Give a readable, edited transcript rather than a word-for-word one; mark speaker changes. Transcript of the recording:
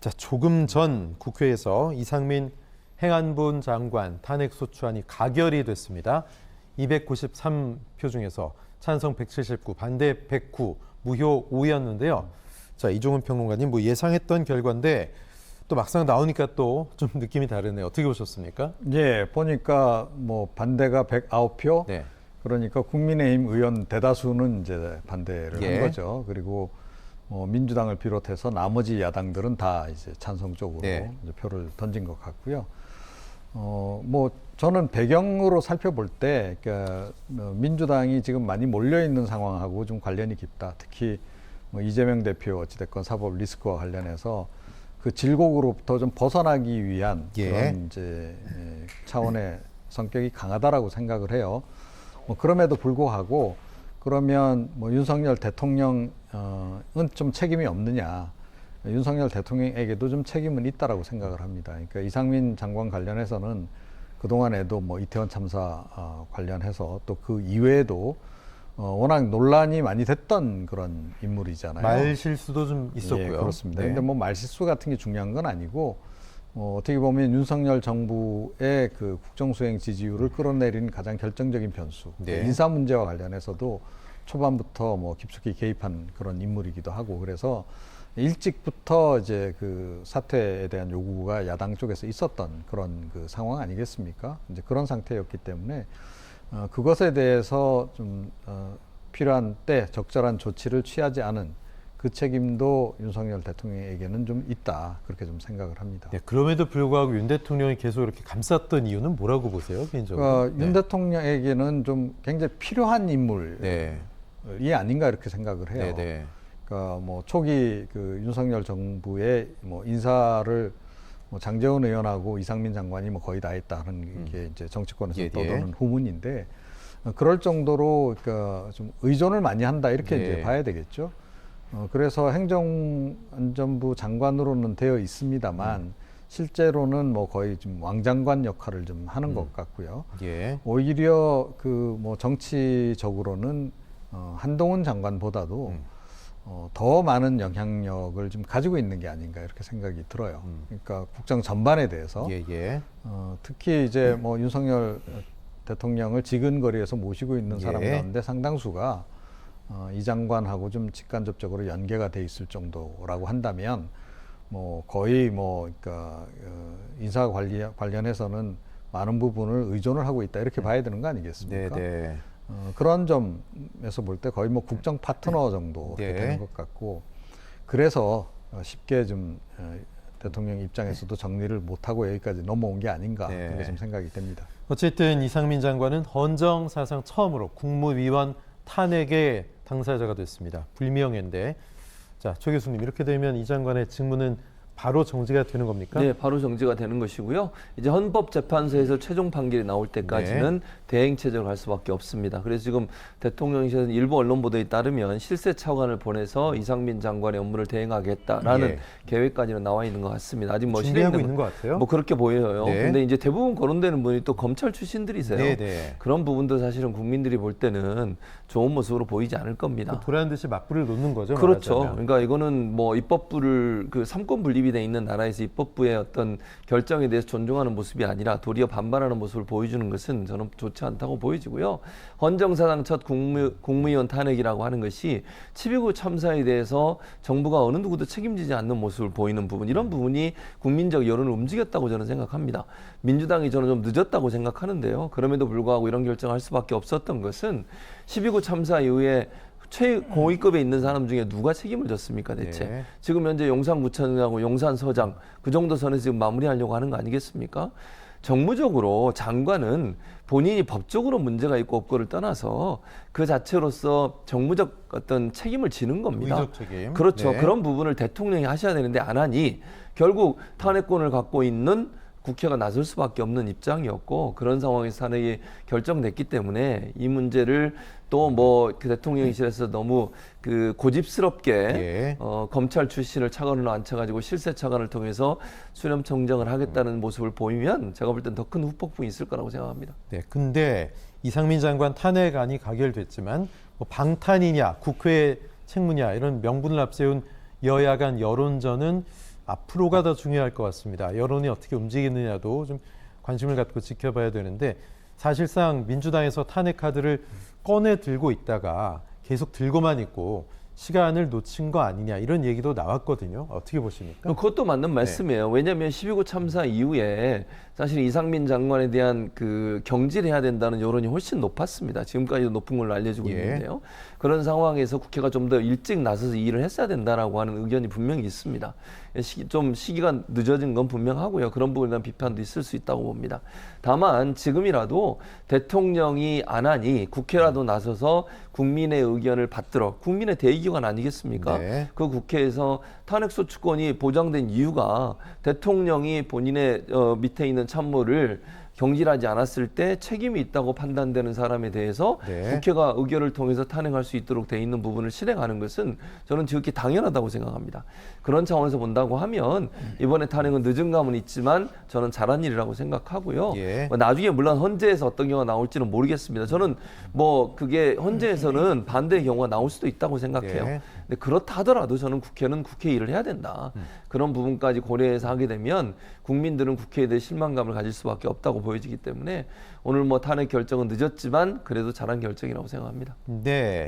Speaker 1: 자, 조금 전 국회에서 이상민 행안부 장관 탄핵소추안이 가결이 됐습니다. 293표 중에서 찬성 179, 반대 109, 무효 5였는데요. 자, 이종훈 평론가님, 뭐 예상했던 결과인데 또 막상 나오니까 또 좀 느낌이 다르네요. 어떻게 보셨습니까?
Speaker 2: 예, 보니까 뭐 반대가 109표,
Speaker 1: 네.
Speaker 2: 그러니까 국민의힘 의원 대다수는 이제 반대를
Speaker 1: 예.
Speaker 2: 한 거죠. 그리고 민주당을 비롯해서 나머지 야당들은 다 이제 찬성 쪽으로
Speaker 1: 네.
Speaker 2: 이제 표를 던진 것 같고요. 뭐 저는 배경으로 살펴볼 때 그러니까 민주당이 지금 많이 몰려 있는 상황하고 좀 관련이 깊다. 특히 뭐 이재명 대표 어찌됐건 사법 리스크와 관련해서 그 질곡으로부터 좀 벗어나기 위한
Speaker 1: 예.
Speaker 2: 그런 이제 차원의 성격이 강하다라고 생각을 해요. 뭐 그럼에도 불구하고 그러면 뭐 윤석열 대통령은 좀 책임이 없느냐? 윤석열 대통령에게도 좀 책임은 있다라고 생각을 합니다. 그러니까 이상민 장관 관련해서는 그 동안에도 뭐 이태원 참사 관련해서 또 그 이외에도 워낙 논란이 많이 됐던 그런 인물이잖아요.
Speaker 1: 말 실수도 좀 있었고요.
Speaker 2: 예, 그렇습니다.
Speaker 1: 네.
Speaker 2: 근데 뭐 말실수 같은 게 중요한 건 아니고 어떻게 보면 윤석열 정부의 그 국정수행 지지율을 끌어내린 가장 결정적인 변수.
Speaker 1: 네.
Speaker 2: 인사 문제와 관련해서도 초반부터 뭐 깊숙이 개입한 그런 인물이기도 하고 그래서 일찍부터 이제 그 사퇴에 대한 요구가 야당 쪽에서 있었던 그런 그 상황 아니겠습니까? 이제 그런 상태였기 때문에 그것에 대해서 좀 필요한 때 적절한 조치를 취하지 않은 그 책임도 윤석열 대통령에게는 좀 있다 그렇게 좀 생각을 합니다.
Speaker 1: 네, 그럼에도 불구하고 윤 대통령이 계속 이렇게 감쌌던 이유는 뭐라고 보세요, 개인적으로?
Speaker 2: 윤 대통령에게는 좀 굉장히 필요한 인물이
Speaker 1: 네.
Speaker 2: 아닌가 이렇게 생각을 해요.
Speaker 1: 네, 네.
Speaker 2: 그러니까 뭐 초기 그 윤석열 정부의 뭐 인사를 뭐 장제원 의원하고 이상민 장관이 뭐 거의 다 했다는 게 이제 정치권에서
Speaker 1: 예,
Speaker 2: 떠도는 후문인데 그럴 정도로 그러니까 좀 의존을 많이 한다 이렇게
Speaker 1: 네.
Speaker 2: 이제 봐야 되겠죠. 그래서 행정안전부 장관으로는 되어 있습니다만 실제로는 뭐 거의 좀 왕장관 역할을 좀 하는 것 같고요.
Speaker 1: 예.
Speaker 2: 오히려 그 뭐 정치적으로는 한동훈 장관보다도 더 많은 영향력을 좀 가지고 있는 게 아닌가 이렇게 생각이 들어요. 그러니까 국정 전반에 대해서
Speaker 1: 예, 예.
Speaker 2: 특히 이제 뭐 윤석열 대통령을 지근거리에서 모시고 있는 사람
Speaker 1: 예.
Speaker 2: 가운데 상당수가 이 장관하고 좀 직간접적으로 연계가 돼 있을 정도라고 한다면 뭐 거의 뭐 그러니까 인사 관련해서는 많은 부분을 의존을 하고 있다 이렇게 봐야 되는 거 아니겠습니까?
Speaker 1: 네, 네.
Speaker 2: 그런 점에서 볼 때 거의 뭐 국정 파트너 정도
Speaker 1: 네.
Speaker 2: 되는 것 같고 그래서 쉽게 좀 대통령 입장에서도 정리를 못하고 여기까지 넘어온 게 아닌가
Speaker 1: 네.
Speaker 2: 그렇게 좀 생각이 됩니다.
Speaker 1: 어쨌든 이상민 장관은 헌정 사상 처음으로 국무위원 탄핵의 당사자가 됐습니다. 불명예인데, 자, 조 교수님, 이렇게 되면 이 장관의 직무는 바로 정지가 되는 겁니까?
Speaker 3: 네, 바로 정지가 되는 것이고요. 이제 헌법재판소에서 최종 판결이 나올 때까지는 대행 체제로 갈 수밖에 없습니다. 그래서 지금 대통령실에서 일부 언론 보도에 따르면 실세 차관을 보내서 이상민 장관의 업무를 대행하겠다라는
Speaker 1: 예.
Speaker 3: 계획까지는 나와 있는 것 같습니다. 아직 뭐
Speaker 1: 준비하고
Speaker 3: 실행된
Speaker 1: 있는 것 같아요.
Speaker 3: 뭐 그렇게 보여요.
Speaker 1: 네.
Speaker 3: 근데 이제 대부분 거론되는 분이 또 검찰 출신들이세요.
Speaker 1: 네, 네.
Speaker 3: 그런 부분도 사실은 국민들이 볼 때는 좋은 모습으로 보이지 않을 겁니다.
Speaker 1: 도라는 듯이 맞불을 놓는 거죠.
Speaker 3: 그렇죠.
Speaker 1: 말하자면.
Speaker 3: 그러니까 이거는 뭐 입법부를 그 삼권 분립이 돼 있는 나라에서 입법부의 어떤 결정에 대해서 존중하는 모습이 아니라 도리어 반발하는 모습을 보여주는 것은 저는 좋지 않다고 보여지고요. 헌정사상 첫 국무위원 탄핵이라고 하는 것이 12.9 참사에 대해서 정부가 어느 누구도 책임지지 않는 모습을 보이는 부분, 이런 부분이 국민적 여론을 움직였다고 저는 생각합니다. 민주당이 저는 좀 늦었다고 생각하는데요. 그럼에도 불구하고 이런 결정을 할 수밖에 없었던 것은 12.9 참사 이후에 최고위급에 있는 사람 중에 누가 책임을 졌습니까 대체?
Speaker 1: 네.
Speaker 3: 지금 현재 용산구청장하고 용산서장 그 정도 선에서 지금 마무리하려고 하는 거 아니겠습니까? 정무적으로 장관은 본인이 법적으로 문제가 있고 없고를 떠나서 그 자체로서 정무적 어떤 책임을 지는 겁니다.
Speaker 1: 의적 책임.
Speaker 3: 그렇죠.
Speaker 1: 네.
Speaker 3: 그런 부분을 대통령이 하셔야 되는데 안 하니 결국 탄핵권을 갖고 있는 국회가 나설 수밖에 없는 입장이었고 그런 상황에서 탄핵이 결정됐기 때문에 이 문제를 또 뭐 그 대통령실에서 너무 그 고집스럽게
Speaker 1: 예.
Speaker 3: 검찰 출신을 차관으로 앉혀가지고 실세 차관을 통해서 수렴 청정을 하겠다는 모습을 보이면 제가 볼 땐 더 큰 후폭풍이 있을 거라고 생각합니다.
Speaker 1: 네, 근데 이상민 장관 탄핵안이 가결됐지만 뭐 방탄이냐, 국회 책무냐 이런 명분을 앞세운 여야 간 여론전은 앞으로가 더 중요할 것 같습니다. 여론이 어떻게 움직이느냐도 좀 관심을 갖고 지켜봐야 되는데 사실상 민주당에서 탄핵 카드를 꺼내 들고 있다가 계속 들고만 있고 시간을 놓친 거 아니냐 이런 얘기도 나왔거든요. 어떻게 보십니까?
Speaker 3: 그것도 맞는 말씀이에요. 왜냐하면 12구 참사 이후에 사실 이상민 장관에 대한 그 경질해야 된다는 여론이 훨씬 높았습니다. 지금까지도 높은 걸로 알려지고 있는데요. 그런 상황에서 국회가 좀 더 일찍 나서서 이 일을 했어야 된다라고 하는 의견이 분명히 있습니다. 좀 시기가 늦어진 건 분명하고요. 그런 부분에 대한 비판도 있을 수 있다고 봅니다. 다만 지금이라도 대통령이 안 하니 국회라도 나서서 국민의 의견을 받들어 국민의 대의기관 아니겠습니까?
Speaker 1: 네.
Speaker 3: 그 국회에서 탄핵소추권이 보장된 이유가 대통령이 본인의 밑에 있는 참모를 경질하지 않았을 때 책임이 있다고 판단되는 사람에 대해서
Speaker 1: 네.
Speaker 3: 국회가 의결을 통해서 탄핵할 수 있도록 돼 있는 부분을 실행하는 것은 저는 지극히 당연하다고 생각합니다. 그런 차원에서 본다고 하면 이번에 탄핵은 늦은 감은 있지만 저는 잘한 일이라고 생각하고요.
Speaker 1: 예.
Speaker 3: 뭐 나중에 물론 헌재에서 어떤 경우가 나올지는 모르겠습니다. 저는 뭐 그게 헌재에서는 반대의 경우가 나올 수도 있다고 생각해요.
Speaker 1: 예.
Speaker 3: 근데 그렇다 하더라도 저는 국회는 국회 일을 해야 된다. 그런 부분까지 고려해서 하게 되면 국민들은 국회에 대해 실망감을 가질 수밖에 없다고 보여지기 때문에 오늘 뭐 탄핵 결정은 늦었지만 그래도 잘한 결정이라고 생각합니다.
Speaker 1: 네.